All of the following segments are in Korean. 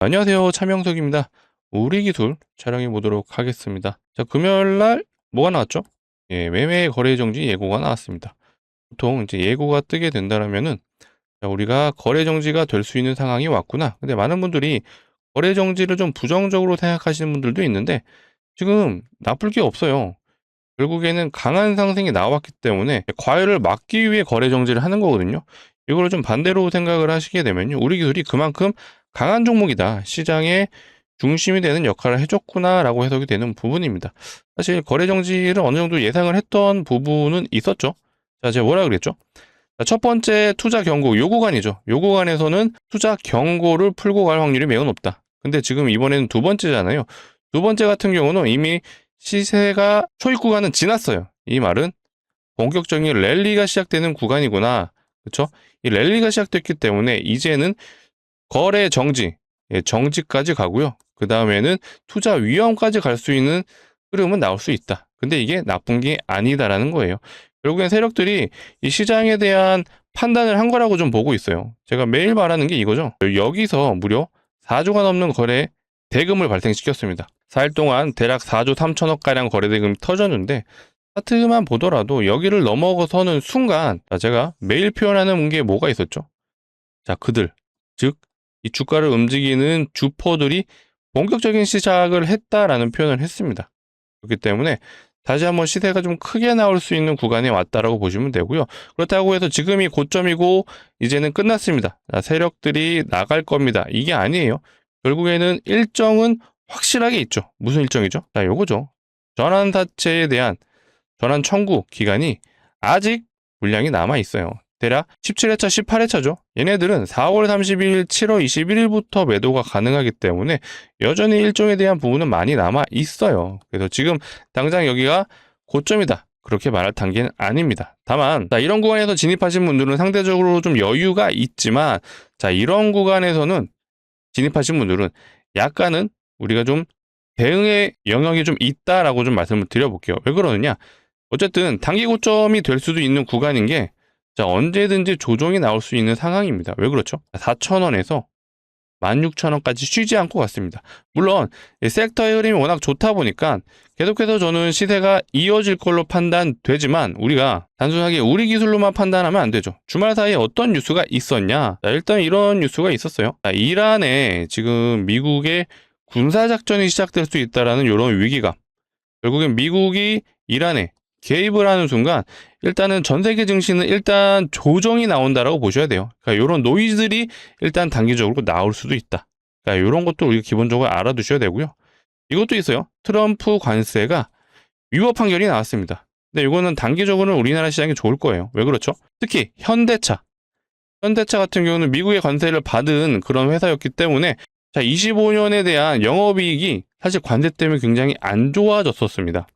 안녕하세요. 차명석입니다. 우리 기술 촬영해 보도록 하겠습니다. 자, 금요일 날 뭐가 나왔죠? 예, 매매 거래 정지 예고가 나왔습니다. 보통 이제 예고가 뜨게 된다면은 자, 우리가 거래 정지가 될 수 있는 상황이 왔구나. 근데 많은 분들이 거래 정지를 좀 부정적으로 생각하시는 분들도 있는데 지금 나쁠 게 없어요. 결국에는 강한 상승이 나왔기 때문에 과열을 막기 위해 거래 정지를 하는 거거든요. 이거를 좀 반대로 생각을 하시게 되면요. 우리 기술이 그만큼 강한 종목이다. 시장의 중심이 되는 역할을 해줬구나라고 해석이 되는 부분입니다. 사실 거래 정지를 어느 정도 예상을 했던 부분은 있었죠. 자, 제가 뭐라 그랬죠? 자, 첫 번째 투자 경고, 요 구간이죠. 요 구간에서는 투자 경고를 풀고 갈 확률이 매우 높다. 근데 지금 이번에는 두 번째잖아요. 두 번째 같은 경우는 이미 시세가 초입 구간은 지났어요. 이 말은 본격적인 랠리가 시작되는 구간이구나. 그렇죠? 이 랠리가 시작됐기 때문에 이제는 거래 정지, 정지까지 가고요. 그 다음에는 투자 위험까지 갈 수 있는 흐름은 나올 수 있다. 근데 이게 나쁜 게 아니다라는 거예요. 결국엔 세력들이 이 시장에 대한 판단을 한 거라고 좀 보고 있어요. 제가 매일 말하는 게 이거죠. 여기서 무려 4조가 넘는 거래 대금을 발생시켰습니다. 4일 동안 대략 4조 3천억 가량 거래 대금이 터졌는데 차트만 보더라도 여기를 넘어서는 순간 제가 매일 표현하는 게 뭐가 있었죠? 자, 그들, 즉 이 주가를 움직이는 주포들이 본격적인 시작을 했다라는 표현을 했습니다. 그렇기 때문에 다시 한번 시세가 좀 크게 나올 수 있는 구간에 왔다라고 보시면 되고요. 그렇다고 해서 지금이 고점이고 이제는 끝났습니다. 자, 세력들이 나갈 겁니다. 이게 아니에요. 결국에는 일정은 확실하게 있죠. 무슨 일정이죠? 자, 요거죠. 전환 사채에 대한 전환 청구 기간이 아직 물량이 남아 있어요. 대략 17회차, 18회차죠. 얘네들은 4월 30일, 7월 21일부터 매도가 가능하기 때문에 여전히 일정에 대한 부분은 많이 남아 있어요. 그래서 지금 당장 여기가 고점이다. 그렇게 말할 단계는 아닙니다. 다만 자, 이런 구간에서 진입하신 분들은 상대적으로 좀 여유가 있지만 자, 이런 구간에서는 진입하신 분들은 약간은 우리가 좀 대응의 영역이 좀 있다라고 좀 말씀을 드려볼게요. 왜 그러느냐? 어쨌든 단기 고점이 될 수도 있는 구간인 게 자, 언제든지 조정이 나올 수 있는 상황입니다. 왜 그렇죠? 4,000원에서 16,000원까지 쉬지 않고 갔습니다. 물론 섹터의 흐름이 워낙 좋다 보니까 계속해서 저는 시세가 이어질 걸로 판단되지만 우리가 단순하게 우리 기술로만 판단하면 안 되죠. 주말 사이에 어떤 뉴스가 있었냐? 자, 일단 이런 뉴스가 있었어요. 자, 이란에 지금 미국의 군사작전이 시작될 수 있다라는 이런 위기감. 결국엔 미국이 이란에 개입을 하는 순간 일단은 전 세계 증시는 일단 조정이 나온다라고 보셔야 돼요. 그러니까 이런 노이즈들이 일단 단기적으로 나올 수도 있다. 그러니까 이런 것도 우리가 기본적으로 알아두셔야 되고요. 이것도 있어요. 트럼프 관세가 위법 판결이 나왔습니다. 근데 이거는 단기적으로는 우리나라 시장이 좋을 거예요. 왜 그렇죠? 특히 현대차. 현대차 같은 경우는 미국의 관세를 받은 그런 회사였기 때문에 자, 25년에 대한 영업이익이 사실 관세 때문에 굉장히 안 좋아졌었습니다.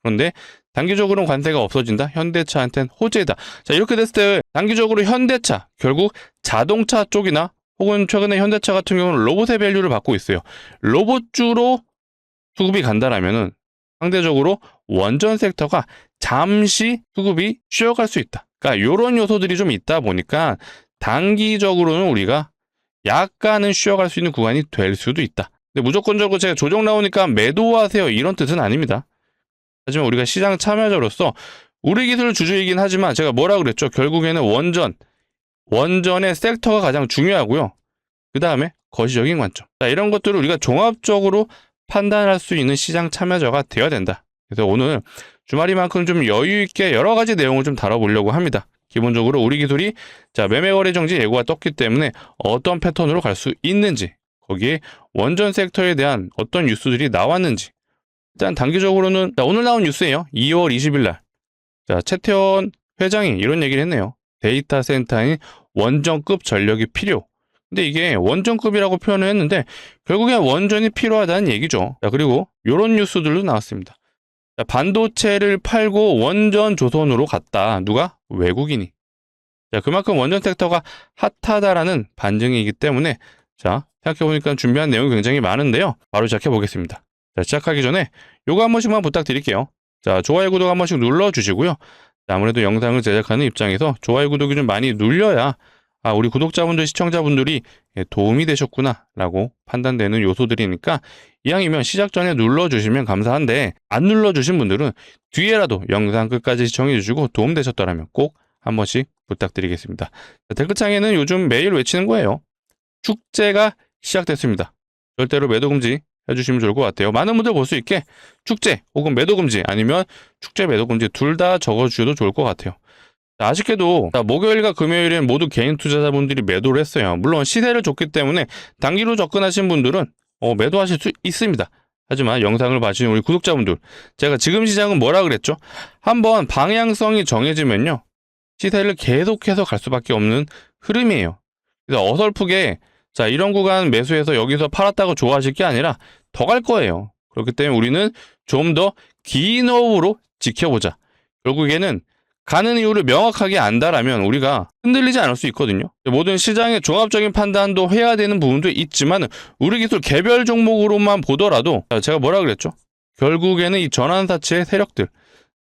그런데 단기적으로는 관세가 없어진다? 현대차한테는 호재다. 자, 이렇게 됐을 때 단기적으로 현대차, 결국 자동차 쪽이나 혹은 최근에 현대차 같은 경우는 로봇의 밸류를 받고 있어요. 로봇주로 수급이 간다라면은 상대적으로 원전 섹터가 잠시 수급이 쉬어갈 수 있다. 그러니까 이런 요소들이 좀 있다 보니까 단기적으로는 우리가 약간은 쉬어갈 수 있는 구간이 될 수도 있다. 근데 무조건적으로 제가 조정 나오니까 매도하세요 이런 뜻은 아닙니다. 하지만 우리가 시장 참여자로서 우리 기술 주주이긴 하지만 제가 뭐라 그랬죠? 결국에는 원전의 섹터가 가장 중요하고요. 그 다음에 거시적인 관점. 자, 이런 것들을 우리가 종합적으로 판단할 수 있는 시장 참여자가 되어야 된다. 그래서 오늘 주말이만큼 좀 여유 있게 여러 가지 내용을 좀 다뤄보려고 합니다. 기본적으로 우리 기술이 자, 매매 거래 정지 예고가 떴기 때문에 어떤 패턴으로 갈 수 있는지, 거기에 원전 섹터에 대한 어떤 뉴스들이 나왔는지, 일단 단기적으로는 자, 오늘 나온 뉴스예요. 2월 20일 날. 자, 최태원 회장이 이런 얘기를 했네요. 데이터 센터인 원전급 전력이 필요. 근데 이게 원전급이라고 표현을 했는데 결국엔 원전이 필요하다는 얘기죠. 자, 그리고 이런 뉴스들도 나왔습니다. 자, 반도체를 팔고 원전 조선으로 갔다. 누가? 외국인이. 자, 그만큼 원전 섹터가 핫하다라는 반증이기 때문에 자, 생각해보니까 준비한 내용이 굉장히 많은데요. 바로 시작해보겠습니다. 자, 시작하기 전에 요거 한 번씩만 부탁드릴게요. 자, 좋아요, 구독 한 번씩 눌러주시고요. 자, 아무래도 영상을 제작하는 입장에서 좋아요, 구독이 좀 많이 눌려야 우리 구독자분들, 시청자분들이 도움이 되셨구나 라고 판단되는 요소들이니까 이왕이면 시작 전에 눌러주시면 감사한데, 안 눌러주신 분들은 뒤에라도 영상 끝까지 시청해주시고 도움되셨더라면 꼭 한 번씩 부탁드리겠습니다. 댓글창에는 요즘 매일 외치는 거예요. 축제가 시작됐습니다. 절대로 매도 금지 해주시면 좋을 것 같아요. 많은 분들 볼 수 있게 축제 혹은 매도 금지, 아니면 축제 매도 금지 둘 다 적어주셔도 좋을 것 같아요. 아쉽게도 목요일과 금요일엔 모두 개인 투자자분들이 매도를 했어요. 물론 시세를 줬기 때문에 단기로 접근하신 분들은 매도하실 수 있습니다. 하지만 영상을 봐주신 우리 구독자분들, 제가 지금 시장은 뭐라 그랬죠? 한번 방향성이 정해지면요, 시세를 계속해서 갈 수밖에 없는 흐름이에요. 그래서 어설프게 이런 구간 매수해서 여기서 팔았다고 좋아하실 게 아니라 더 갈 거예요. 그렇기 때문에 우리는 좀 더 긴 호흡으로 지켜보자. 결국에는 가는 이유를 명확하게 안다라면 우리가 흔들리지 않을 수 있거든요. 모든 시장의 종합적인 판단도 해야 되는 부분도 있지만 우리 기술 개별 종목으로만 보더라도 제가 뭐라 그랬죠? 결국에는 이 전환사채의 세력들,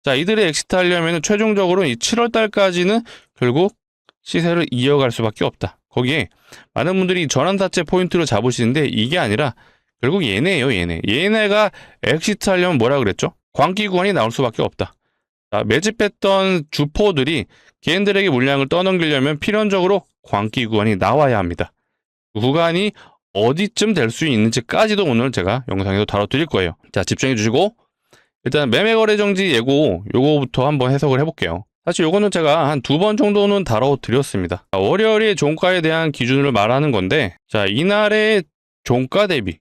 이들의 엑시트 하려면 최종적으로 이 7월 달까지는 결국 시세를 이어갈 수밖에 없다. 거기에 많은 분들이 전환사채 포인트로 잡으시는데 이게 아니라 결국 얘네예요, 얘네. 얘네가 엑시트 하려면 뭐라 그랬죠? 광기 구간이 나올 수밖에 없다. 매집했던 주포들이 개인들에게 물량을 떠넘기려면 필연적으로 광기 구간이 나와야 합니다. 그 구간이 어디쯤 될 수 있는지까지도 오늘 제가 영상에서 다뤄드릴 거예요. 자, 집중해 주시고 일단 매매 거래 정지 예고 요거부터 한번 해석을 해볼게요. 사실 요거는 제가 한 2번 정도는 다뤄드렸습니다. 월요일의 종가에 대한 기준을 말하는 건데, 이날의 종가 대비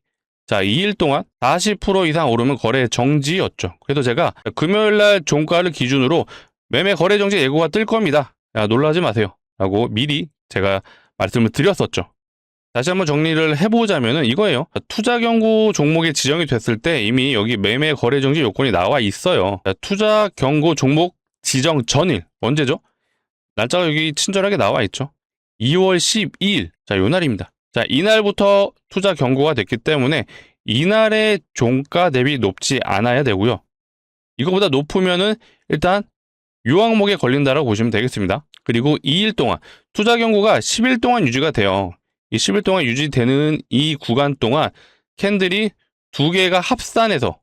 2일 동안 40% 이상 오르면 거래 정지였죠. 그래서 제가 금요일날 종가를 기준으로 매매 거래 정지 예고가 뜰 겁니다. 놀라지 마세요 라고 미리 제가 말씀을 드렸었죠. 다시 한번 정리를 해보자면 이거예요. 투자 경고 종목이 지정이 됐을 때 이미 여기 매매 거래 정지 요건이 나와 있어요. 투자 경고 종목 지정 전일, 언제죠? 날짜가 여기 친절하게 나와 있죠. 2월 12일, 요 날입니다. 이날부터 투자 경고가 됐기 때문에 이날의 종가 대비 높지 않아야 되고요. 이거보다 높으면은 일단 요 항목에 걸린다라고 보시면 되겠습니다. 그리고 2일 동안 투자 경고가 10일 동안 유지가 돼요. 이 10일 동안 유지되는 이 구간 동안 캔들이 두 개가 합산해서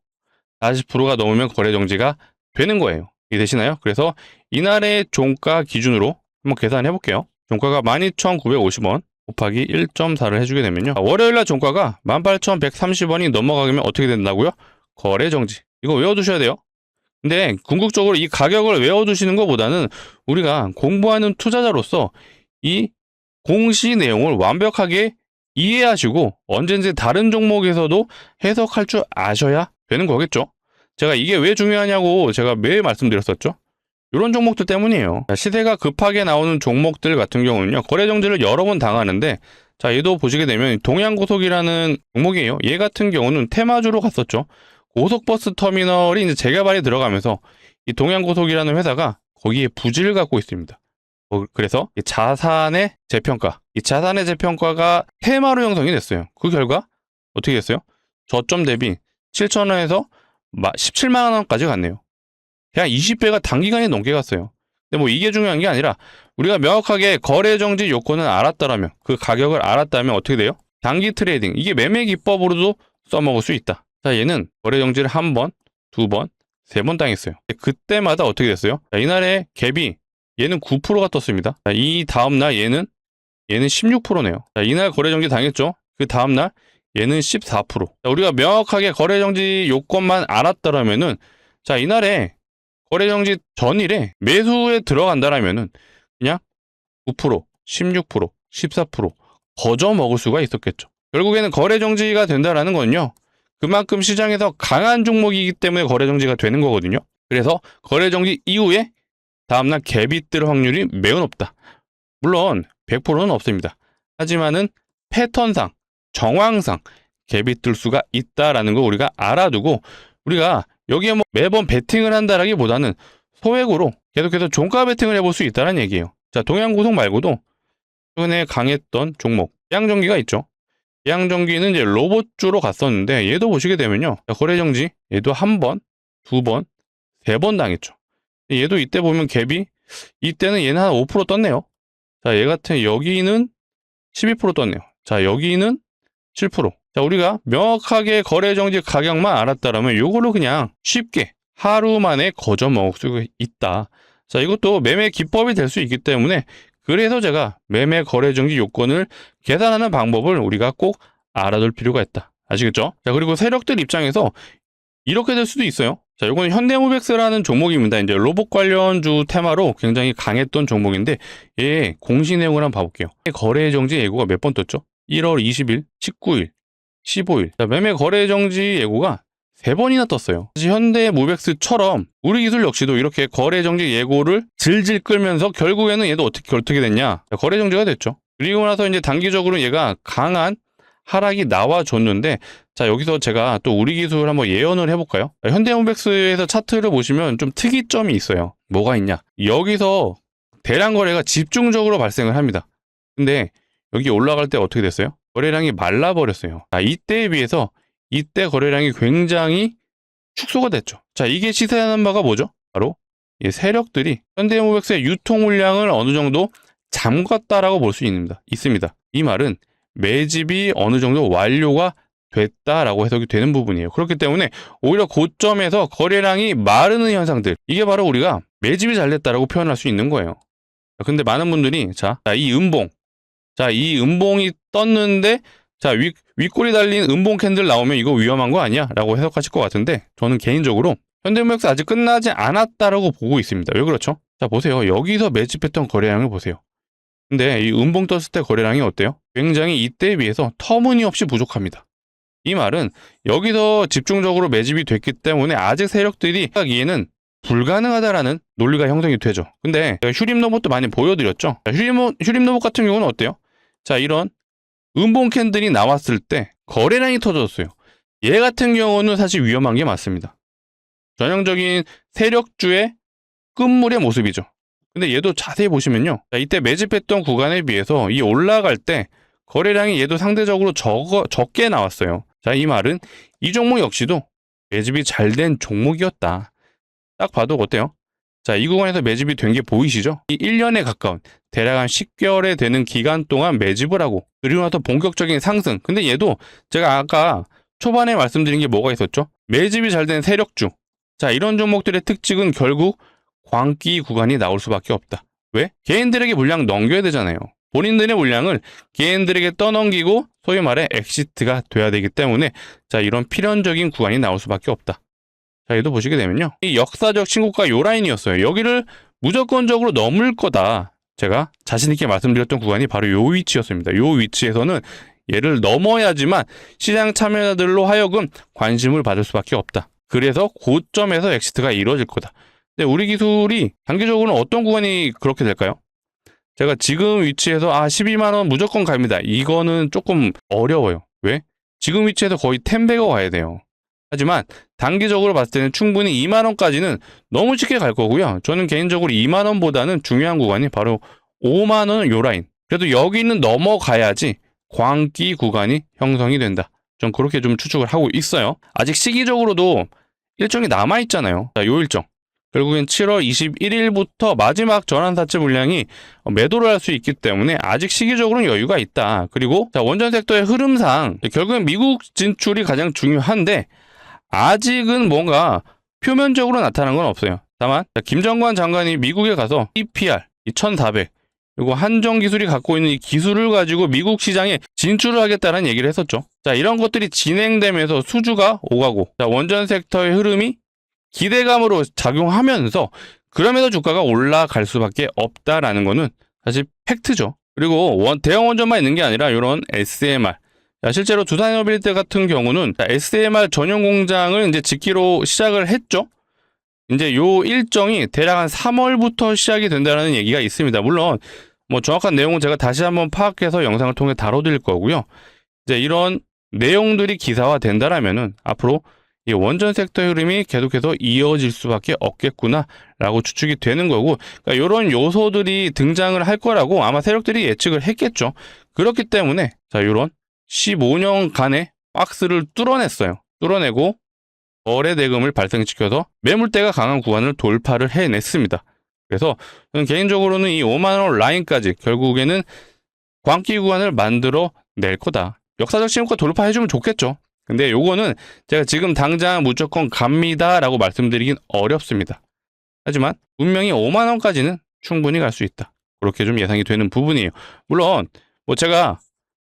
40%가 넘으면 거래 정지가 되는 거예요. 이해되시나요? 그래서 이날의 종가 기준으로 한번 계산해 볼게요. 종가가 12,950원 곱하기 1.4를 해주게 되면요, 월요일날 종가가 18,130원이 넘어가면 어떻게 된다고요? 거래 정지. 이거 외워두셔야 돼요. 근데 궁극적으로 이 가격을 외워두시는 것보다는 우리가 공부하는 투자자로서 이 공시 내용을 완벽하게 이해하시고 언제든지 다른 종목에서도 해석할 줄 아셔야 되는 거겠죠. 제가 이게 왜 중요하냐고 제가 매일 말씀드렸었죠. 이런 종목들 때문이에요. 시세가 급하게 나오는 종목들 같은 경우는요, 거래 정지를 여러 번 당하는데, 얘도 보시게 되면 동양고속이라는 종목이에요. 얘 같은 경우는 테마주로 갔었죠. 고속버스 터미널이 이제 재개발이 들어가면서 이 동양고속이라는 회사가 거기에 부지를 갖고 있습니다. 그래서 이 자산의 재평가, 이 자산의 재평가가 테마로 형성이 됐어요. 그 결과 어떻게 됐어요? 저점 대비 7,000원에서 17만 원까지 갔네요. 그냥 20배가 단기간에 넘게 갔어요. 근데 뭐 이게 중요한 게 아니라 우리가 명확하게 거래 정지 요건을 알았다라면, 그 가격을 알았다면 어떻게 돼요? 단기 트레이딩, 이게 매매 기법으로도 써먹을 수 있다. 얘는 거래 정지를 한 번, 두 번, 세 번 당했어요. 그때마다 어떻게 됐어요? 이날에 갭이 얘는 9%가 떴습니다. 이 다음날 얘는 16%네요. 이날 거래 정지 당했죠? 그 다음날 얘는 14%. 우리가 명확하게 거래 정지 요건만 알았더라면은 이날에 거래 정지 전일에 매수에 들어간다라면은 그냥 9%, 16%, 14% 거저 먹을 수가 있었겠죠. 결국에는 거래 정지가 된다라는 건요, 그만큼 시장에서 강한 종목이기 때문에 거래 정지가 되는 거거든요. 그래서 거래 정지 이후에 다음날 갭이 뜰 확률이 매우 높다. 물론 100%는 없습니다. 하지만은 패턴상, 정황상 갭이 뜰 수가 있다라는 거 우리가 알아두고, 우리가 여기에 뭐 매번 베팅을 한다라기보다는 소액으로 계속해서 종가 베팅을 해볼 수 있다는 얘기예요. 동양고속 말고도 최근에 강했던 종목 대양전기가 있죠. 대양전기는 이제 로봇주로 갔었는데 얘도 보시게 되면요, 거래 정지 얘도 한 번, 두 번, 세 번 당했죠. 얘도 이때 보면 갭이, 이때는 얘는 한 5% 떴네요. 자, 얘 같은 여기는 12% 떴네요. 자, 여기는 7%. 자, 우리가 명확하게 거래정지 가격만 알았다라면 요거를 그냥 쉽게 하루 만에 거저 먹을 수 있다. 자, 이것도 매매 기법이 될 수 있기 때문에 그래서 제가 매매 거래정지 요건을 계산하는 방법을 우리가 꼭 알아둘 필요가 있다. 아시겠죠? 자, 그리고 세력들 입장에서 이렇게 될 수도 있어요. 자, 요거는 현대모백스라는 종목입니다. 이제 로봇 관련주 테마로 굉장히 강했던 종목인데, 얘 공시 내용을 한번 봐볼게요. 거래 정지 예고가 몇 번 떴죠? 1월 20일, 19일, 15일. 자, 매매 거래 정지 예고가 3번이나 떴어요. 사실 현대모백스처럼 우리 기술 역시도 이렇게 거래 정지 예고를 질질 끌면서 결국에는 얘도 어떻게 됐냐? 자, 거래 정지가 됐죠. 그리고 나서 이제 단기적으로 얘가 강한 하락이 나와줬는데, 자, 여기서 제가 또 우리 기술 한번 예언을 해볼까요? 현대모백스에서 차트를 보시면 좀 특이점이 있어요. 뭐가 있냐? 여기서 대량 거래가 집중적으로 발생을 합니다. 근데 여기 올라갈 때 어떻게 됐어요? 거래량이 말라버렸어요. 자, 이때에 비해서 이때 거래량이 굉장히 축소가 됐죠. 자, 이게 시사하는 바가 뭐죠? 바로 이 세력들이 현대모백스의 유통 물량을 어느 정도 잠갔다라고 볼 수 있습니다. 이 말은 매집이 어느 정도 완료가 됐다라고 해석이 되는 부분이에요. 그렇기 때문에 오히려 고점에서 거래량이 마르는 현상들, 이게 바로 우리가 매집이 잘 됐다라고 표현할 수 있는 거예요. 근데 많은 분들이 이 음봉이 떴는데 윗골이 달린 음봉 캔들 나오면 이거 위험한 거 아니야? 라고 해석하실 것 같은데, 저는 개인적으로 현대모백스 아직 끝나지 않았다라고 보고 있습니다. 왜 그렇죠? 자, 보세요. 여기서 매집했던 거래량을 보세요. 근데 이 음봉 떴을 때 거래량이 어때요? 굉장히 이때에 비해서 터무니없이 부족합니다. 이 말은 여기서 집중적으로 매집이 됐기 때문에 아직 세력들이 하기에는 불가능하다라는 논리가 형성이 되죠. 근데 제가 휴림 로봇도 많이 보여드렸죠. 휴림 로봇 같은 경우는 어때요? 자, 이런 음봉 캔들이 나왔을 때 거래량이 터졌어요. 얘 같은 경우는 사실 위험한 게 맞습니다. 전형적인 세력주의 끝물의 모습이죠. 근데 얘도 자세히 보시면요. 자, 이때 매집했던 구간에 비해서 이 올라갈 때 거래량이 얘도 상대적으로 적게 나왔어요. 자, 이 말은 이 종목 역시도 매집이 잘 된 종목이었다. 딱 봐도 어때요? 자, 이 구간에서 매집이 된 게 보이시죠? 이 1년에 가까운 대략 한 10개월에 되는 기간 동안 매집을 하고 그리고 나서 본격적인 상승. 근데 얘도 제가 아까 초반에 말씀드린 게 뭐가 있었죠? 매집이 잘 된 세력주. 자, 이런 종목들의 특징은 결국 광기 구간이 나올 수밖에 없다. 왜? 개인들에게 물량 넘겨야 되잖아요. 본인들의 물량을 개인들에게 떠넘기고 소위 말해 엑시트가 돼야 되기 때문에 자, 이런 필연적인 구간이 나올 수밖에 없다. 자, 얘도 보시게 되면요. 이 역사적 신고가 요 라인이었어요. 여기를 무조건적으로 넘을 거다. 제가 자신있게 말씀드렸던 구간이 바로 요 위치였습니다. 요 위치에서는 얘를 넘어야지만 시장 참여자들로 하여금 관심을 받을 수밖에 없다. 그래서 고점에서 엑시트가 이루어질 거다. 근데 우리 기술이 단기적으로는 어떤 구간이 그렇게 될까요? 제가 지금 위치에서 12만원 무조건 갑니다. 이거는 조금 어려워요. 왜? 지금 위치에서 거의 10배가 가야 돼요. 하지만 단기적으로 봤을 때는 충분히 2만원까지는 너무 쉽게 갈 거고요. 저는 개인적으로 2만원보다는 중요한 구간이 바로 5만원 요 라인. 그래도 여기는 넘어가야지 광기 구간이 형성이 된다. 전 그렇게 좀 추측을 하고 있어요. 아직 시기적으로도 일정이 남아있잖아요. 자, 요 일정. 결국엔 7월 21일부터 마지막 전환사채 물량이 매도를 할 수 있기 때문에 아직 시기적으로는 여유가 있다. 그리고 원전 섹터의 흐름상 결국엔 미국 진출이 가장 중요한데 아직은 뭔가 표면적으로 나타난 건 없어요. 다만 김정관 장관이 미국에 가서 EPR 1400 그리고 한정기술이 갖고 있는 이 기술을 가지고 미국 시장에 진출을 하겠다는 얘기를 했었죠. 자, 이런 것들이 진행되면서 수주가 오가고 원전 섹터의 흐름이 기대감으로 작용하면서 그러면서 주가가 올라갈 수밖에 없다라는 거는 사실 팩트죠. 그리고 대형 원전만 있는 게 아니라 이런 SMR. 실제로 두산에너빌리티 같은 경우는 SMR 전용 공장을 이제 짓기로 시작을 했죠. 이제 요 일정이 대략 한 3월부터 시작이 된다는 얘기가 있습니다. 물론 뭐 정확한 내용은 제가 다시 한번 파악해서 영상을 통해 다뤄드릴 거고요. 이제 이런 내용들이 기사화 된다라면은 앞으로 이 원전 섹터의 흐름이 계속해서 이어질 수밖에 없겠구나라고 추측이 되는 거고, 그러니까 이런 요소들이 등장을 할 거라고 아마 세력들이 예측을 했겠죠. 그렇기 때문에 자, 이런 15년간의 박스를 뚫어냈어요. 뚫어내고 거래 대금을 발생시켜서 매물대가 강한 구간을 돌파를 해냈습니다. 그래서 저는 개인적으로는 이 5만 원 라인까지 결국에는 광기 구간을 만들어 낼 거다. 역사적 신고가 돌파해주면 좋겠죠. 근데 요거는 제가 지금 당장 무조건 갑니다라고 말씀드리긴 어렵습니다. 하지만 분명히 5만 원까지는 충분히 갈 수 있다. 그렇게 좀 예상이 되는 부분이에요. 물론 뭐 제가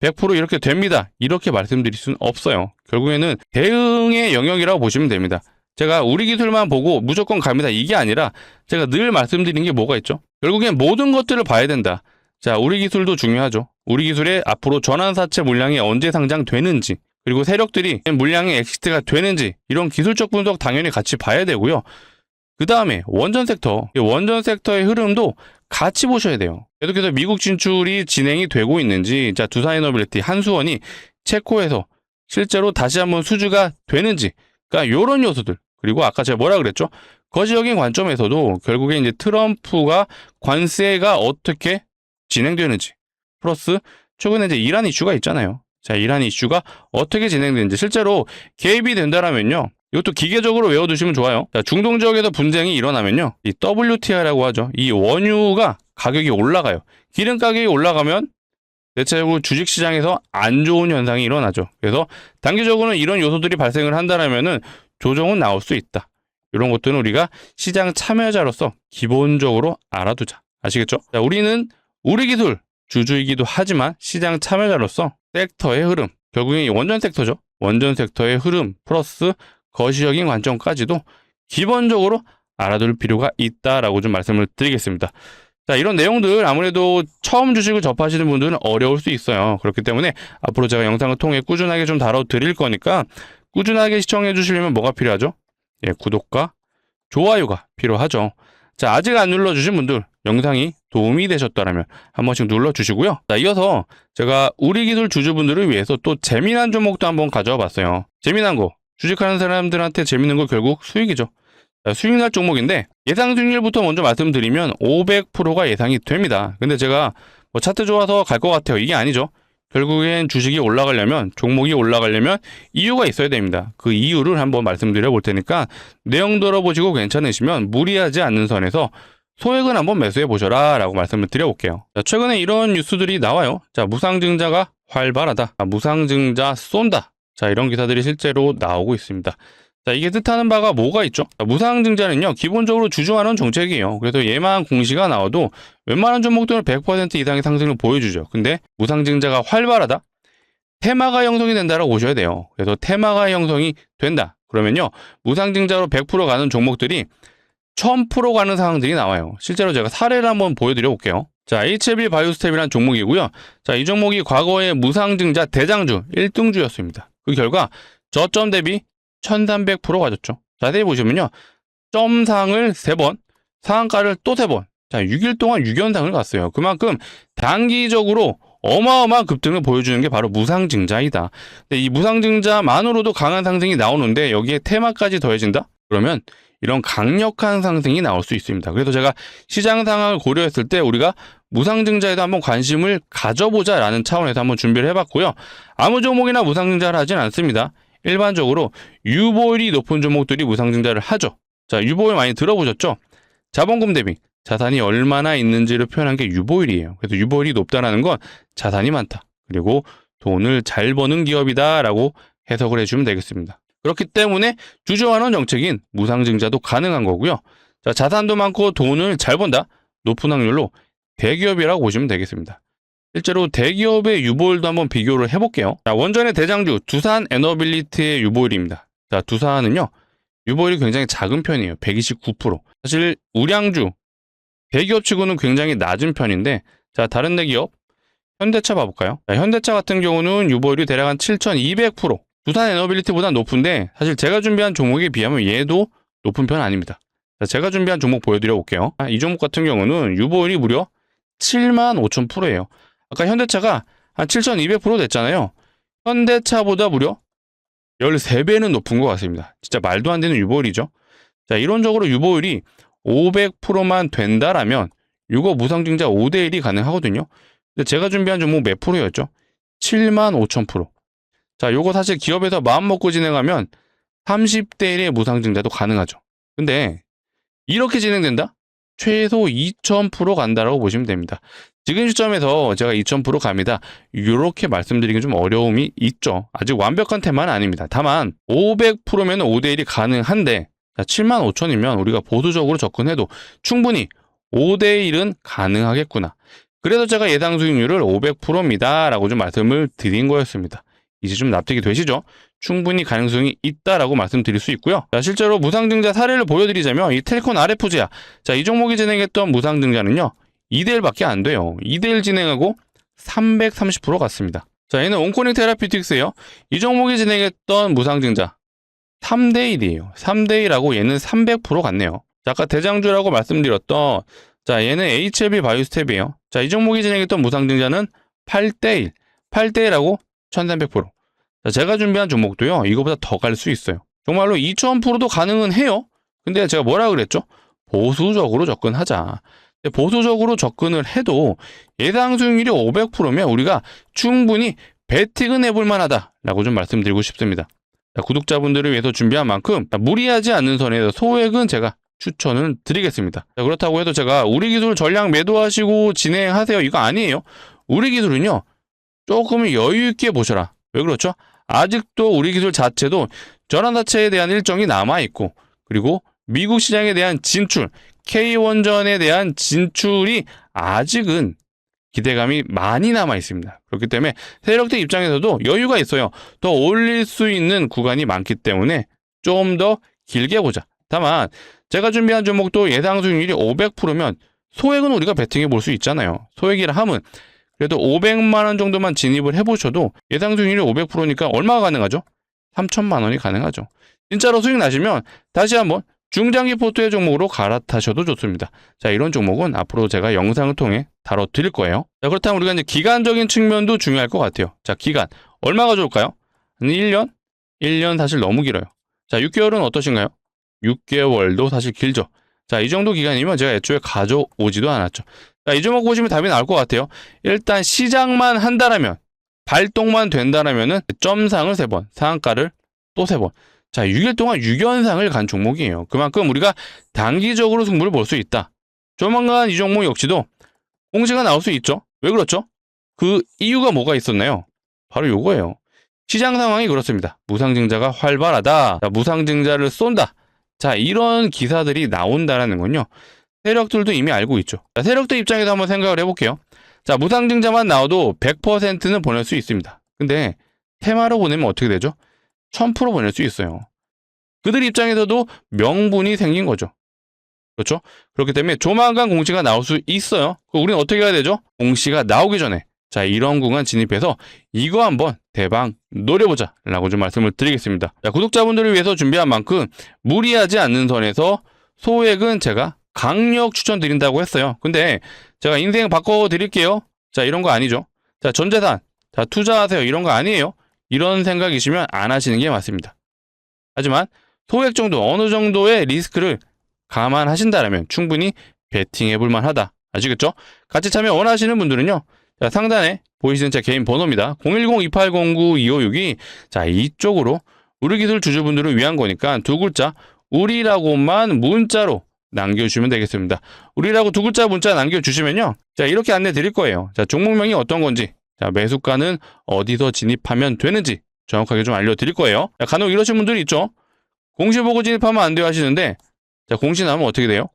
100% 이렇게 됩니다. 이렇게 말씀드릴 수는 없어요. 결국에는 대응의 영역이라고 보시면 됩니다. 제가 우리 기술만 보고 무조건 갑니다. 이게 아니라 제가 늘 말씀드린 게 뭐가 있죠? 결국엔 모든 것들을 봐야 된다. 자, 우리 기술도 중요하죠. 우리 기술의 앞으로 전환사채 물량이 언제 상장되는지, 그리고 세력들이 물량의 엑시트가 되는지, 이런 기술적 분석 당연히 같이 봐야 되고요. 그 다음에 원전 섹터의 흐름도 같이 보셔야 돼요. 계속해서 미국 진출이 진행이 되고 있는지, 자, 두산에너빌리티, 한수원이 체코에서 실제로 다시 한번 수주가 되는지, 그러니까 요런 요소들. 그리고 아까 제가 뭐라 그랬죠? 거시적인 관점에서도 결국에 이제 트럼프가 관세가 어떻게 진행되는지, 플러스 최근에 이제 이란 이슈가 있잖아요. 자, 이란 이슈가 어떻게 진행되는지 실제로 개입이 된다라면요. 이것도 기계적으로 외워두시면 좋아요. 자, 중동 지역에서 분쟁이 일어나면요. 이 WTI라고 하죠. 이 원유가 가격이 올라가요. 기름 가격이 올라가면 대체적으로 주식시장에서 안 좋은 현상이 일어나죠. 그래서 단기적으로는 이런 요소들이 발생을 한다라면은 조정은 나올 수 있다. 이런 것들은 우리가 시장 참여자로서 기본적으로 알아두자. 아시겠죠? 자, 우리는 우리 기술 주주이기도 하지만 시장 참여자로서 섹터의 흐름, 결국엔 원전 섹터죠. 원전 섹터의 흐름 플러스 거시적인 관점까지도 기본적으로 알아둘 필요가 있다라고 좀 말씀을 드리겠습니다. 자, 이런 내용들 아무래도 처음 주식을 접하시는 분들은 어려울 수 있어요. 그렇기 때문에 앞으로 제가 영상을 통해 꾸준하게 좀 다뤄드릴 거니까 꾸준하게 시청해 주시려면 뭐가 필요하죠? 예, 구독과 좋아요가 필요하죠. 자, 아직 안 눌러주신 분들 영상이 도움이 되셨다면 한 번씩 눌러주시고요. 자, 이어서 제가 우리 기술 주주분들을 위해서 또 재미난 종목도 한번 가져와 봤어요. 재미난 거, 주식하는 사람들한테 재밌는 거 결국 수익이죠. 자, 수익 날 종목인데 예상 수익률부터 먼저 말씀드리면 500%가 예상이 됩니다. 근데 제가 뭐 차트 좋아서 갈 것 같아요. 이게 아니죠. 결국엔 주식이 올라가려면, 종목이 올라가려면 이유가 있어야 됩니다. 그 이유를 한번 말씀드려 볼 테니까 내용 들어보시고 괜찮으시면 무리하지 않는 선에서 소액은 한번 매수해 보셔라 라고 말씀을 드려볼게요. 자, 최근에 이런 뉴스들이 나와요. 자, 무상증자가 활발하다. 무상증자 쏜다. 자, 이런 기사들이 실제로 나오고 있습니다. 자, 이게 뜻하는 바가 뭐가 있죠? 자, 무상증자는요, 기본적으로 주주환원 정책이에요. 그래서 얘만 공시가 나와도 웬만한 종목들은 100% 이상의 상승을 보여주죠. 근데 무상증자가 활발하다? 테마가 형성이 된다라고 보셔야 돼요. 그래서 테마가 형성이 된다. 그러면요, 무상증자로 100% 가는 종목들이 1000% 가는 상황들이 나와요. 실제로 제가 사례를 한번 보여드려 볼게요. 자, HLB 바이오스텝이라는 종목이고요. 자, 이 종목이 과거에 무상증자 대장주 1등주였습니다. 그 결과 저점 대비 1300% 가졌죠. 자세히 보시면요. 점상을 3번, 상한가를 또 3번. 자, 6일 동안 6연상을 갔어요. 그만큼 단기적으로 어마어마한 급등을 보여주는 게 바로 무상증자이다. 근데 이 무상증자만으로도 강한 상승이 나오는데 여기에 테마까지 더해진다? 그러면 이런 강력한 상승이 나올 수 있습니다. 그래서 제가 시장 상황을 고려했을 때 우리가 무상증자에도 한번 관심을 가져보자라는 차원에서 한번 준비를 해봤고요. 아무 종목이나 무상증자를 하진 않습니다. 일반적으로 유보율이 높은 종목들이 무상증자를 하죠. 자, 유보율 많이 들어보셨죠? 자본금 대비 자산이 얼마나 있는지를 표현한 게 유보율이에요. 그래서 유보율이 높다는 건 자산이 많다. 그리고 돈을 잘 버는 기업이다라고 해석을 해주면 되겠습니다. 그렇기 때문에 주주환원 정책인 무상증자도 가능한 거고요. 자, 자산도 많고 돈을 잘 번다. 높은 확률로 대기업이라고 보시면 되겠습니다. 실제로 대기업의 유보율도 한번 비교를 해볼게요. 자, 원전의 대장주 두산에너빌리티의 유보율입니다. 자, 두산은요, 유보율이 굉장히 작은 편이에요. 129%. 사실 우량주 대기업치고는 굉장히 낮은 편인데, 자, 다른 대기업 현대차 봐볼까요? 자, 현대차 같은 경우는 유보율이 대략 한 7200%. 두산에너빌리티보다 높은데 사실 제가 준비한 종목에 비하면 얘도 높은 편 아닙니다. 자, 제가 준비한 종목 보여드려 볼게요. 이 종목 같은 경우는 유보율이 무려 75,000%예요. 아까 현대차가 한 7200% 됐잖아요. 현대차보다 무려 13배는 높은 것 같습니다. 진짜 말도 안 되는 유보율이죠. 자, 이론적으로 유보율이 500%만 된다라면 이거 무상증자 5대1이 가능하거든요. 근데 제가 준비한 종목 몇 프로였죠? 75,000%. 자, 요거 사실 기업에서 마음 먹고 진행하면 30대1의 무상증자도 가능하죠. 근데 이렇게 진행된다? 최소 2000% 간다라고 보시면 됩니다. 지금 시점에서 제가 2000% 갑니다. 이렇게 말씀드리기 좀 어려움이 있죠. 아직 완벽한 테마는 아닙니다. 다만 500%면 5대1이 가능한데 75,000이면 우리가 보수적으로 접근해도 충분히 5대1은 가능하겠구나. 그래서 제가 예상 수익률을 500%입니다 라고 좀 말씀을 드린 거였습니다. 이제 좀 납득이 되시죠? 충분히 가능성이 있다라고 말씀드릴 수 있고요. 자, 실제로 무상증자 사례를 보여드리자면 이 텔콘 RFG야. 자, 이 종목이 진행했던 무상증자는요. 2대1밖에 안 돼요. 2대1 진행하고 330% 갔습니다. 자, 얘는 온코닝 테라피틱스예요. 이 종목이 진행했던 무상증자 3대1이에요. 3대1하고 얘는 300% 갔네요. 자, 아까 대장주라고 말씀드렸던 자, 얘는 HLB 바이오스텝이에요. 자, 이 종목이 진행했던 무상증자는 8대1. 8대1하고 1300%. 자, 제가 준비한 종목도요. 이거보다 더 갈 수 있어요. 정말로 2000%도 가능은 해요. 근데 제가 뭐라 그랬죠? 보수적으로 접근하자. 보수적으로 접근을 해도 예상 수익률이 500%면 우리가 충분히 베팅은 해볼 만하다라고 좀 말씀드리고 싶습니다. 자, 구독자분들을 위해서 준비한 만큼 무리하지 않는 선에서 소액은 제가 추천을 드리겠습니다. 자, 그렇다고 해도 제가 우리 기술 전량 매도하시고 진행하세요 이거 아니에요. 우리 기술은요 조금 여유 있게 보셔라. 왜 그렇죠? 아직도 우리 기술 자체도 전환 자체에 대한 일정이 남아있고 그리고 미국 시장에 대한 진출, K 원전에 대한 진출이 아직은 기대감이 많이 남아있습니다. 그렇기 때문에 세력들 입장에서도 여유가 있어요. 더 올릴 수 있는 구간이 많기 때문에 좀 더 길게 보자. 다만 제가 준비한 종목도 예상 수익률이 500%면 소액은 우리가 베팅해 볼 수 있잖아요. 소액이라 함은 그래도 500만 원 정도만 진입을 해보셔도 예상 수익률이 500%니까 얼마가 가능하죠? 3천만 원이 가능하죠. 진짜로 수익 나시면 다시 한번 중장기 포트의 종목으로 갈아타셔도 좋습니다. 자, 이런 종목은 앞으로 제가 영상을 통해 다뤄드릴 거예요. 자, 그렇다면 우리가 이제 기간적인 측면도 중요할 것 같아요. 자, 기간. 얼마가 좋을까요? 1년? 1년 사실 너무 길어요. 자, 6개월은 어떠신가요? 6개월도 사실 길죠. 자, 이 정도 기간이면 제가 애초에 가져오지도 않았죠. 자, 이 종목 보시면 답이 나올 것 같아요. 일단 시작만 한다라면, 발동만 된다라면은 점상을 3번, 상한가를 또 3번. 자, 6일 동안 6연상을 간 종목이에요. 그만큼 우리가 단기적으로 승부를 볼 수 있다. 조만간 이 종목 역시도 공시가 나올 수 있죠. 왜 그렇죠? 그 이유가 뭐가 있었나요? 바로 요거예요. 시장 상황이 그렇습니다. 무상증자가 활발하다. 자, 무상증자를 쏜다. 자, 이런 기사들이 나온다라는 건요. 세력들도 이미 알고 있죠. 자, 세력들 입장에서 한번 생각을 해볼게요. 자, 무상증자만 나와도 100%는 보낼 수 있습니다. 근데 테마로 보내면 어떻게 되죠? 1000% 보낼 수 있어요. 그들 입장에서도 명분이 생긴 거죠. 그렇죠? 그렇기 때문에 조만간 공시가 나올 수 있어요. 우리는 어떻게 해야 되죠? 공시가 나오기 전에 자, 이런 구간 진입해서 이거 한번 대박 노려보자 라고 좀 말씀을 드리겠습니다. 자, 구독자분들을 위해서 준비한 만큼 무리하지 않는 선에서 소액은 제가 강력 추천드린다고 했어요. 근데 제가 인생 바꿔드릴게요. 자, 이런 거 아니죠. 자, 전재산, 자, 투자하세요. 이런 거 아니에요. 이런 생각이시면 안 하시는 게 맞습니다. 하지만 소액 정도, 어느 정도의 리스크를 감안하신다면 충분히 베팅해 볼 만하다. 아시겠죠? 같이 참여 원하시는 분들은요. 자, 상단에 보이시는 제 개인 번호입니다. 010-2809-2562. 자, 이쪽으로 우리 기술 주주분들을 위한 거니까 두 글자 우리라고만 문자로 남겨주시면 되겠습니다. 우리라고 두 글자 문자 남겨주시면요. 자, 이렇게 안내 드릴 거예요. 자, 종목명이 어떤 건지, 자, 매수가는 어디서 진입하면 되는지 정확하게 좀 알려드릴 거예요. 자, 간혹 이러신 분들이 있죠. 공시 보고 진입하면 안 돼요 하시는데, 자, 공시 나오면 어떻게 돼요?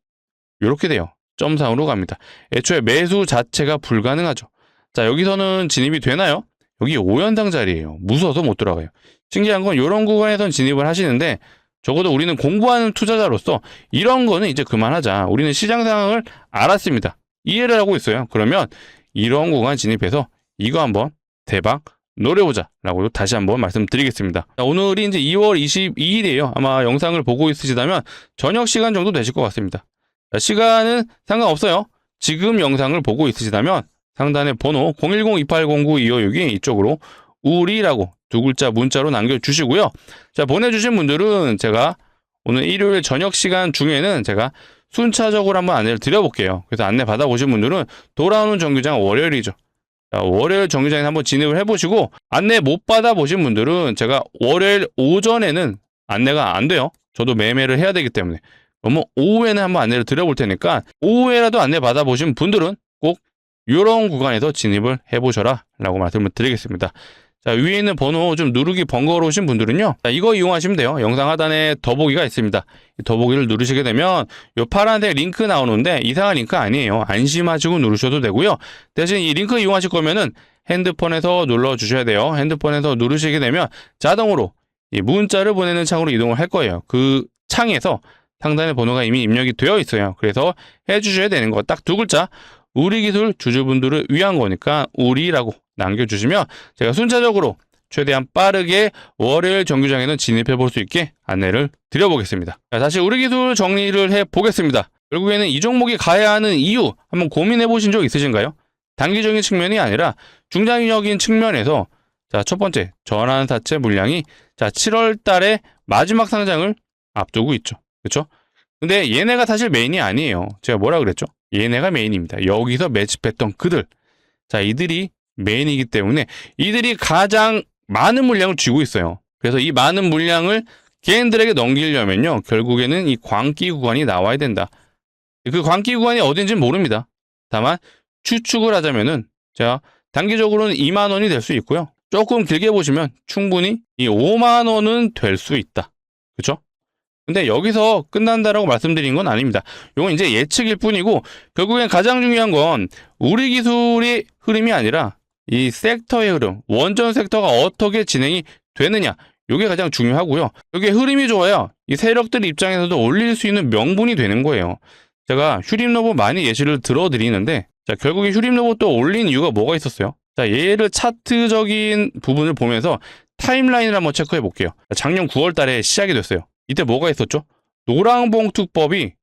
이렇게 돼요. 점상으로 갑니다. 애초에 매수 자체가 불가능하죠. 자, 여기서는 진입이 되나요? 여기 5연상 자리예요. 무서워서 못 들어가요. 신기한 건 이런 구간에선 진입을 하시는데 적어도 우리는 공부하는 투자자로서 이런 거는 이제 그만하자. 우리는 시장 상황을 알았습니다. 이해를 하고 있어요. 그러면 이런 구간 진입해서 이거 한번 대박 노려보자 라고 다시 한번 말씀드리겠습니다. 자, 오늘이 이제 2월 22일이에요. 아마 영상을 보고 있으시다면 저녁 시간 정도 되실 것 같습니다. 자, 시간은 상관없어요. 지금 영상을 보고 있으시다면 상단의 번호 010-2809-2562 이쪽으로 우리라고 두 글자 문자로 남겨주시고요. 자, 보내주신 분들은 제가 오늘 일요일 저녁 시간 중에는 제가 순차적으로 한번 안내를 드려볼게요. 그래서 안내 받아보신 분들은 돌아오는 정규장 월요일이죠. 자, 월요일 정규장에 한번 진입을 해보시고 안내 못 받아보신 분들은 제가 월요일 오전에는 안내가 안 돼요. 저도 매매를 해야 되기 때문에. 그러면 오후에는 한번 안내를 드려볼 테니까 오후에라도 안내 받아보신 분들은 꼭 이런 구간에서 진입을 해보셔라 라고 말씀을 드리겠습니다. 자, 위에 있는 번호 좀 누르기 번거로우신 분들은요, 자, 이거 이용하시면 돼요. 영상 하단에 더보기가 있습니다. 이 더보기를 누르시게 되면 요 파란색 링크 나오는데 이상한 링크 아니에요. 안심하시고 누르셔도 되고요. 대신 이 링크 이용하실 거면은 핸드폰에서 눌러주셔야 돼요. 핸드폰에서 누르시게 되면 자동으로 이 문자를 보내는 창으로 이동을 할 거예요. 그 창에서 상단에 번호가 이미 입력이 되어 있어요. 그래서 해주셔야 되는 거 딱 두 글자, 우리기술 주주분들을 위한 거니까 우리라고 남겨주시면 제가 순차적으로 최대한 빠르게 월요일 정규장에는 진입해 볼 수 있게 안내를 드려보겠습니다. 자, 다시 우리기술 정리를 해보겠습니다. 결국에는 이 종목이 가야 하는 이유 한번 고민해 보신 적 있으신가요? 단기적인 측면이 아니라 중장기적인 측면에서, 자, 첫 번째 전환사채 물량이, 자, 7월 달에 마지막 상장을 앞두고 있죠. 그렇죠? 근데 얘네가 사실 메인이 아니에요. 제가 뭐라 그랬죠? 얘네가 메인입니다. 여기서 매집했던 그들. 자, 이들이 메인이기 때문에 이들이 가장 많은 물량을 쥐고 있어요. 그래서 이 많은 물량을 개인들에게 넘기려면요, 결국에는 이 광기 구간이 나와야 된다. 그 광기 구간이 어딘지는 모릅니다. 다만 추측을 하자면은, 자, 단기적으로는 2만 원이 될 수 있고요. 조금 길게 보시면 충분히 이 5만 원은 될 수 있다. 그렇죠? 근데 여기서 끝난다라고 말씀드린 건 아닙니다. 이건 이제 예측일 뿐이고, 결국엔 가장 중요한 건 우리 기술의 흐름이 아니라 이 섹터의 흐름, 원전 섹터가 어떻게 진행이 되느냐, 이게 가장 중요하고요. 이게 흐름이 좋아야 이 세력들 입장에서도 올릴 수 있는 명분이 되는 거예요. 제가 휴림로봇 많이 예시를 들어드리는데, 자, 결국에 휴림로봇도 올린 이유가 뭐가 있었어요? 자, 얘를 차트적인 부분을 보면서 타임라인을 한번 체크해 볼게요. 작년 9월 달에 시작이 됐어요. 이때 뭐가 있었죠? 노랑봉투법이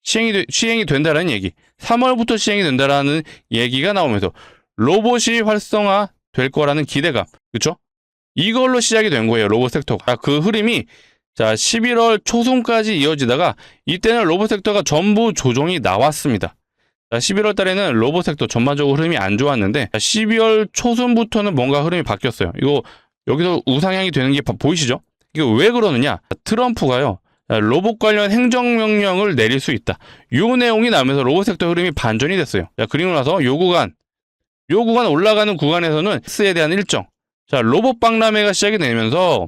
시행이 된다라는 얘기, 3월부터 시행이 된다라는 얘기가 나오면서 로봇이 활성화 될 거라는 기대감, 그렇죠? 이걸로 시작이 된 거예요, 로봇 섹터가. 그 흐름이, 자, 11월 초순까지 이어지다가 이때는 로봇 섹터가 전부 조정이 나왔습니다. 자, 11월 달에는 로봇 섹터 전반적으로 흐름이 안 좋았는데, 12월 초순부터는 뭔가 흐름이 바뀌었어요. 이거 여기서 우상향이 되는 게 보이시죠? 이거 왜 그러느냐? 트럼프가요, 로봇 관련 행정명령을 내릴 수 있다, 요 내용이 나오면서 로봇 섹터 흐름이 반전이 됐어요. 자, 그리고 나서 요 구간 올라가는 구간에서는 X에 대한 일정, 자, 로봇 박람회가 시작이 되면서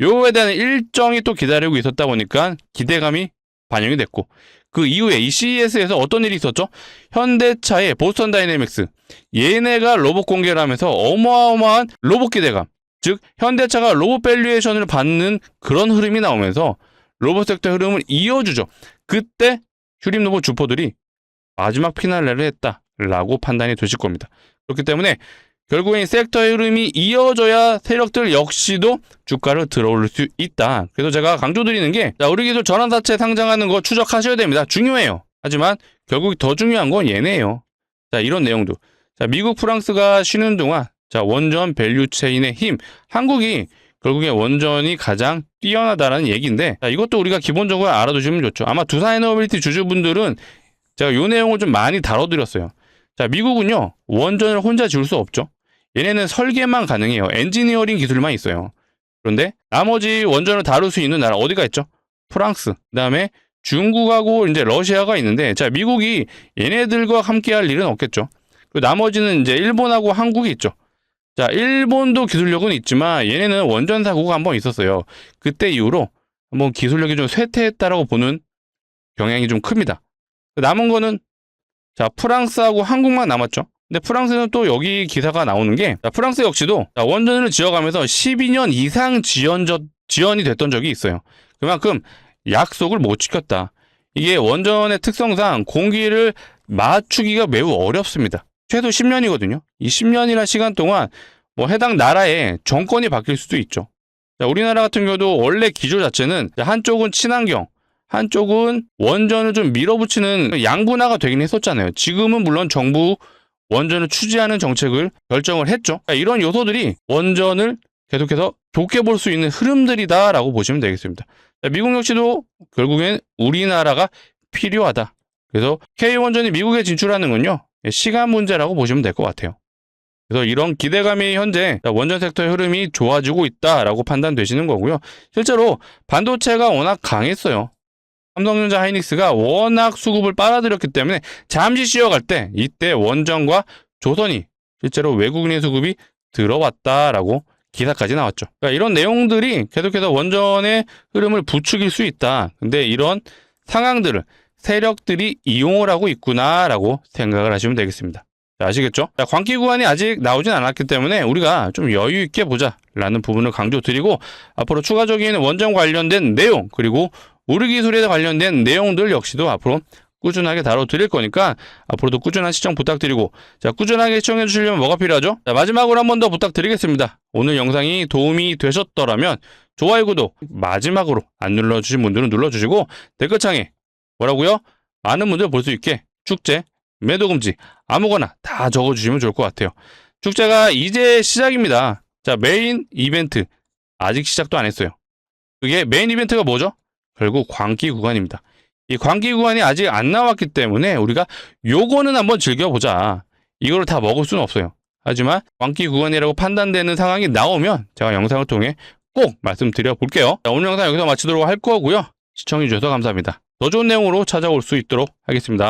요거에 대한 일정이 또 기다리고 있었다 보니까 기대감이 반영이 됐고, 그 이후에 이 CES에서 어떤 일이 있었죠? 현대차의 보스턴 다이내믹스, 얘네가 로봇 공개를 하면서 어마어마한 로봇 기대감, 즉 현대차가 로봇 밸류에이션을 받는 그런 흐름이 나오면서 로봇 섹터 흐름을 이어주죠. 그때 휴림로봇 주포들이 마지막 피날레를 했다라고 판단이 되실 겁니다. 그렇기 때문에 결국엔 이 섹터의 흐름이 이어져야 세력들 역시도 주가를 들어올릴 수 있다. 그래서 제가 강조드리는 게, 자, 우리 기술 전환사채 상장하는 거 추적하셔야 됩니다. 중요해요. 하지만 결국 더 중요한 건 얘네예요. 자, 이런 내용도. 자, 미국, 프랑스가 쉬는 동안, 자, 원전 밸류체인의 힘, 한국이 결국에 원전이 가장 뛰어나다라는 얘기인데, 자, 이것도 우리가 기본적으로 알아두시면 좋죠. 아마 두산에너빌리티 주주분들은 제가 이 내용을 좀 많이 다뤄드렸어요. 자, 미국은요, 원전을 혼자 지을 수 없죠. 얘네는 설계만 가능해요. 엔지니어링 기술만 있어요. 그런데 나머지 원전을 다룰 수 있는 나라 어디가 있죠? 프랑스, 그 다음에 중국하고 이제 러시아가 있는데, 자, 미국이 얘네들과 함께 할 일은 없겠죠. 그리고 나머지는 이제 일본하고 한국이 있죠. 자, 일본도 기술력은 있지만 얘네는 원전 사고가 한번 있었어요. 그때 이후로 한번 기술력이 좀 쇠퇴했다라고 보는 경향이 좀 큽니다. 남은 거는, 자, 프랑스하고 한국만 남았죠. 근데 프랑스는 또 여기 기사가 나오는 게, 자, 프랑스 역시도, 자, 원전을 지어가면서 12년 이상 지연이 됐던 적이 있어요. 그만큼 약속을 못 지켰다. 이게 원전의 특성상 공기를 맞추기가 매우 어렵습니다. 최소 10년이거든요. 이 10년이라는 시간 동안 뭐 해당 나라의 정권이 바뀔 수도 있죠. 자, 우리나라 같은 경우도 원래 기조 자체는 한쪽은 친환경, 한쪽은 원전을 좀 밀어붙이는 양분화가 되긴 했었잖아요. 지금은 물론 정부 원전을 추진하는 정책을 결정을 했죠. 이런 요소들이 원전을 계속해서 좋게 볼 수 있는 흐름들이다라고 보시면 되겠습니다. 미국 역시도 결국엔 우리나라가 필요하다. 그래서 K원전이 미국에 진출하는 건요, 시간 문제라고 보시면 될 것 같아요. 그래서 이런 기대감이 현재 원전 섹터의 흐름이 좋아지고 있다라고 판단되시는 거고요. 실제로 반도체가 워낙 강했어요. 삼성전자 하이닉스가 워낙 수급을 빨아들였기 때문에 잠시 쉬어갈 때 이때 원전과 조선이 실제로 외국인의 수급이 들어왔다라고 기사까지 나왔죠. 그러니까 이런 내용들이 계속해서 원전의 흐름을 부추길 수 있다. 근데 이런 상황들을 세력들이 이용을 하고 있구나라고 생각을 하시면 되겠습니다. 자, 아시겠죠? 자, 광기 구간이 아직 나오진 않았기 때문에 우리가 좀 여유 있게 보자라는 부분을 강조드리고 앞으로 추가적인 원전 관련된 내용 그리고 우리 기술에 관련된 내용들 역시도 앞으로 꾸준하게 다뤄드릴 거니까 앞으로도 꾸준한 시청 부탁드리고 자 꾸준하게 시청해 주시려면 뭐가 필요하죠? 자 마지막으로 한 번 더 부탁드리겠습니다. 오늘 영상이 도움이 되셨더라면 좋아요 구독 마지막으로 안 눌러주신 분들은 눌러주시고 댓글창에 뭐라고요? 많은 분들 볼 수 있게 축제, 매도금지 아무거나 다 적어주시면 좋을 것 같아요. 축제가 이제 시작입니다. 자 메인 이벤트 아직 시작도 안 했어요. 그게 메인 이벤트가 뭐죠? 결국 광기 구간입니다. 이 광기 구간이 아직 안 나왔기 때문에 우리가 요거는 한번 즐겨보자. 이거를 다 먹을 수는 없어요. 하지만 광기 구간이라고 판단되는 상황이 나오면 제가 영상을 통해 꼭 말씀드려 볼게요. 자, 오늘 영상 여기서 마치도록 할 거고요. 시청해주셔서 감사합니다. 더 좋은 내용으로 찾아올 수 있도록 하겠습니다.